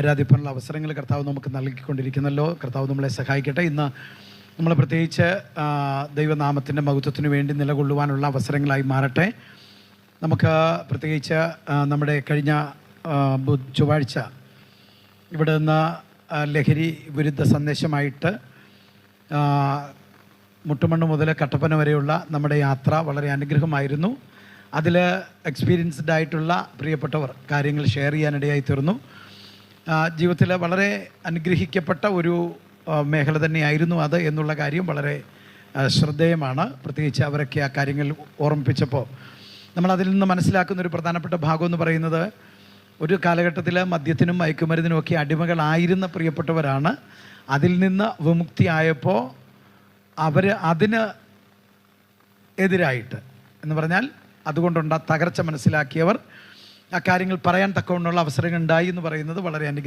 ആരാധിപ്പാനുള്ള അവസരങ്ങൾ കർത്താവ് നമുക്ക് നൽകിക്കൊണ്ടിരിക്കുന്നല്ലോ. കർത്താവ് നമ്മളെ സഹായിക്കട്ടെ. ഇന്ന് നമ്മൾ പ്രത്യേകിച്ച് ദൈവനാമത്തിൻ്റെ മഹത്വത്തിന് വേണ്ടി നിലകൊള്ളുവാനുള്ള അവസരങ്ങളായി മാറട്ടെ. നമുക്ക് പ്രത്യേകിച്ച് നമ്മുടെ കഴിഞ്ഞ ചൊവ്വാഴ്ച ഇവിടെ നിന്ന് ലഹരി വിരുദ്ധ സന്ദേശമായിട്ട് മുട്ടുമണ്ണ് മുതൽ കട്ടപ്പന വരെയുള്ള നമ്മുടെ യാത്ര വളരെ അനുഗ്രഹമായിരുന്നു. അതിൽ എക്സ്പീരിയൻസ്ഡ് ആയിട്ടുള്ള പ്രിയപ്പെട്ടവർ കാര്യങ്ങൾ ഷെയർ ചെയ്യാനിടയായി തീർന്നു. ജീവിതത്തിൽ വളരെ അനുഗ്രഹിക്കപ്പെട്ട ഒരു മേഖല തന്നെയായിരുന്നു അത് എന്നുള്ള കാര്യം വളരെ ശ്രദ്ധേയമാണ്. പ്രത്യേകിച്ച് അവരൊക്കെ ആ കാര്യങ്ങൾ ഓർമ്മിപ്പിച്ചപ്പോൾ നമ്മളതിൽ നിന്ന് മനസ്സിലാക്കുന്നൊരു പ്രധാനപ്പെട്ട ഭാഗം എന്ന് പറയുന്നത്, ഒരു കാലഘട്ടത്തിൽ മദ്യത്തിനും മയക്കുമരുന്നിനും ഒക്കെ അടിമകളായിരുന്ന പ്രിയപ്പെട്ടവരാണ്. അതിൽ നിന്ന് വിമുക്തിയായപ്പോൾ അവർ അതിന് എതിരായിട്ട് എന്ന് പറഞ്ഞാൽ അതുകൊണ്ടുള്ള തകർച്ച മനസ്സിലാക്കിയവർ ആ കാര്യങ്ങൾ പറയാൻ തക്കവണ്ണമുള്ള അവസരങ്ങൾ ഉണ്ടായി എന്ന് പറയുന്നത് വളരെ